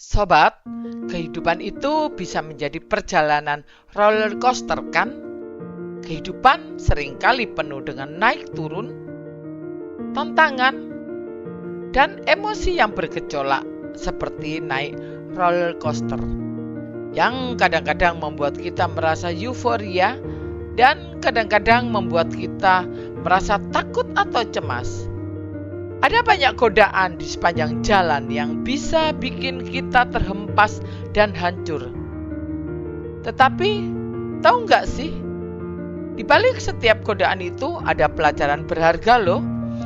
Sobat, kehidupan itu bisa menjadi perjalanan roller coaster kan? Kehidupan seringkali penuh dengan naik turun, tantangan, dan emosi yang bergejolak seperti naik roller coaster yang kadang-kadang membuat kita merasa euforia dan kadang-kadang membuat kita merasa takut atau cemas. Ada banyak godaan di sepanjang jalan yang bisa bikin kita terhempas dan hancur. Tetapi, tahu nggak sih? Di balik setiap godaan itu ada pelajaran berharga loh,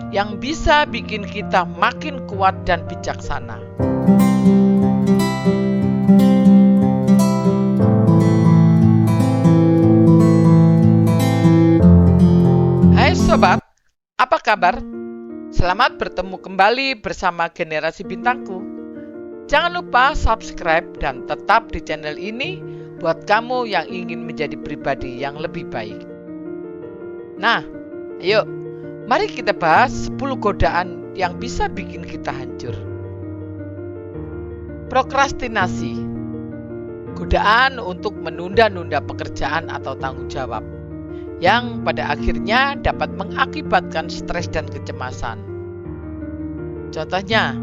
yang bisa bikin kita makin kuat dan bijaksana. Hai sobat, apa kabar? Selamat bertemu kembali bersama Generasi Bintangku. Jangan lupa subscribe dan tetap di channel ini buat kamu yang ingin menjadi pribadi yang lebih baik. Nah, ayo, mari kita bahas 10 godaan yang bisa bikin kita hancur. Prokrastinasi, godaan untuk menunda-nunda pekerjaan atau tanggung jawab, yang pada akhirnya dapat mengakibatkan stres dan kecemasan. Contohnya,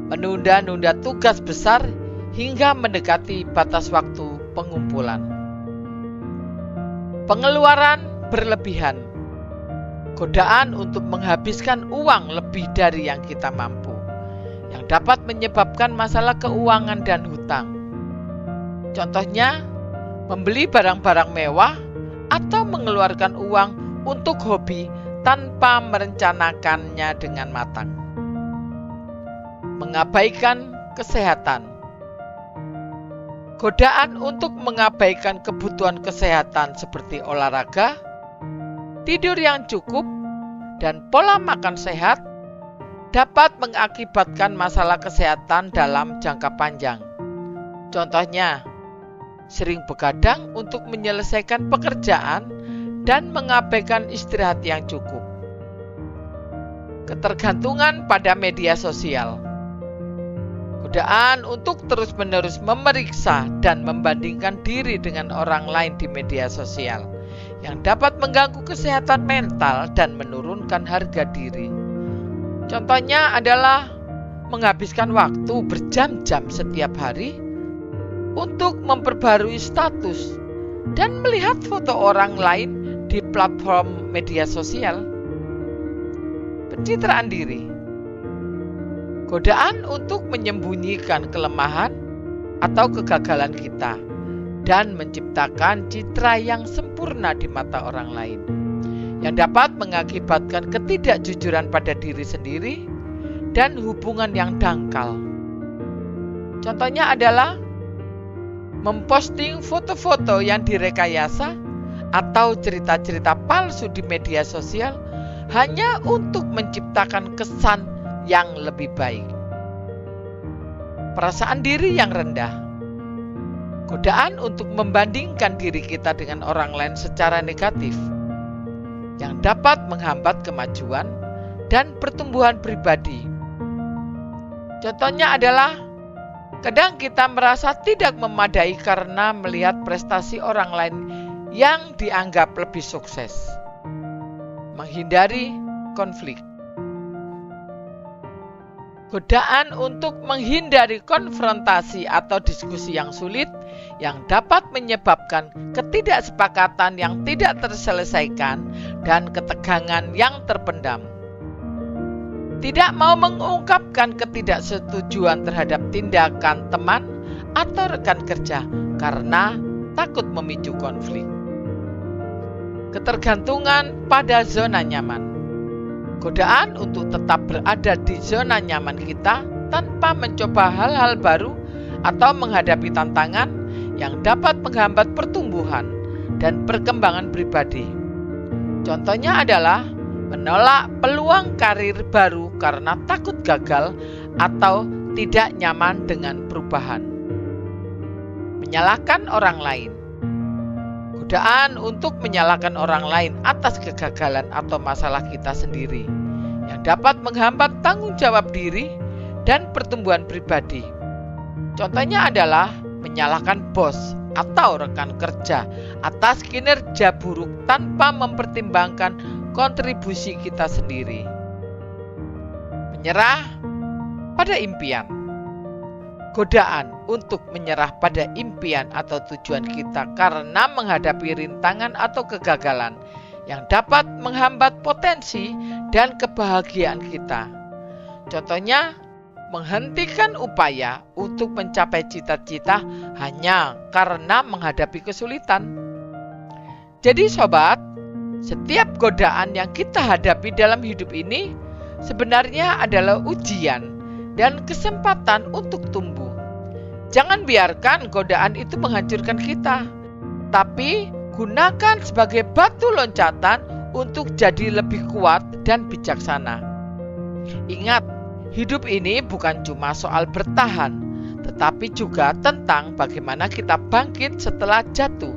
menunda-nunda tugas besar hingga mendekati batas waktu pengumpulan. Pengeluaran berlebihan, godaan untuk menghabiskan uang lebih dari yang kita mampu, yang dapat menyebabkan masalah keuangan dan hutang. Contohnya, membeli barang-barang mewah atau mengeluarkan uang untuk hobi tanpa merencanakannya dengan matang. Mengabaikan kesehatan, godaan untuk mengabaikan kebutuhan kesehatan seperti olahraga, tidur yang cukup, dan pola makan sehat dapat mengakibatkan masalah kesehatan dalam jangka panjang. Contohnya, sering begadang untuk menyelesaikan pekerjaan dan mengabaikan istirahat yang cukup. Ketergantungan pada media sosial, godaan untuk terus-menerus memeriksa dan membandingkan diri dengan orang lain di media sosial yang dapat mengganggu kesehatan mental dan menurunkan harga diri. Contohnya adalah menghabiskan waktu berjam-jam setiap hari untuk memperbarui status dan melihat foto orang lain di platform media sosial. Pencitraan diri, godaan untuk menyembunyikan kelemahan atau kegagalan kita dan menciptakan citra yang sempurna di mata orang lain, yang dapat mengakibatkan ketidakjujuran pada diri sendiri dan hubungan yang dangkal. Contohnya adalah memposting foto-foto yang direkayasa atau cerita-cerita palsu di media sosial hanya untuk menciptakan kesan yang lebih baik. Perasaan diri yang rendah, godaan untuk membandingkan diri kita dengan orang lain secara negatif, yang dapat menghambat kemajuan dan pertumbuhan pribadi. Contohnya adalah kadang kita merasa tidak memadai karena melihat prestasi orang lain yang dianggap lebih sukses. Menghindari konflik, godaan untuk menghindari konfrontasi atau diskusi yang sulit yang dapat menyebabkan ketidaksepakatan yang tidak terselesaikan dan ketegangan yang terpendam. Tidak mau mengungkapkan ketidaksetujuan terhadap tindakan teman atau rekan kerja karena takut memicu konflik. Ketergantungan pada zona nyaman, godaan untuk tetap berada di zona nyaman kita tanpa mencoba hal-hal baru atau menghadapi tantangan yang dapat menghambat pertumbuhan dan perkembangan pribadi. Contohnya adalah menolak peluang karir baru karena takut gagal atau tidak nyaman dengan perubahan. Menyalahkan orang lain, godaan untuk menyalahkan orang lain atas kegagalan atau masalah kita sendiri yang dapat menghambat tanggung jawab diri dan pertumbuhan pribadi. Contohnya adalah menyalahkan bos atau rekan kerja atas kinerja buruk tanpa mempertimbangkan kontribusi kita sendiri. Menyerah pada impian. Godaan untuk menyerah pada impian atau tujuan kita karena menghadapi rintangan atau kegagalan yang dapat menghambat potensi dan kebahagiaan kita. Contohnya, menghentikan upaya untuk mencapai cita-cita hanya karena menghadapi kesulitan. Jadi sobat, setiap godaan yang kita hadapi dalam hidup ini sebenarnya adalah ujian dan kesempatan untuk tumbuh. Jangan biarkan godaan itu menghancurkan kita, tapi gunakan sebagai batu loncatan untuk jadi lebih kuat dan bijaksana. Ingat, hidup ini bukan cuma soal bertahan, tetapi juga tentang bagaimana kita bangkit setelah jatuh.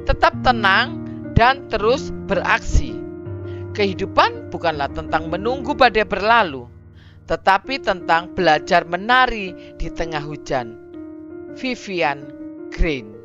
Tetap tenang dan terus beraksi. Kehidupan bukanlah tentang menunggu badai berlalu, tetapi tentang belajar menari di tengah hujan. Vivian Green.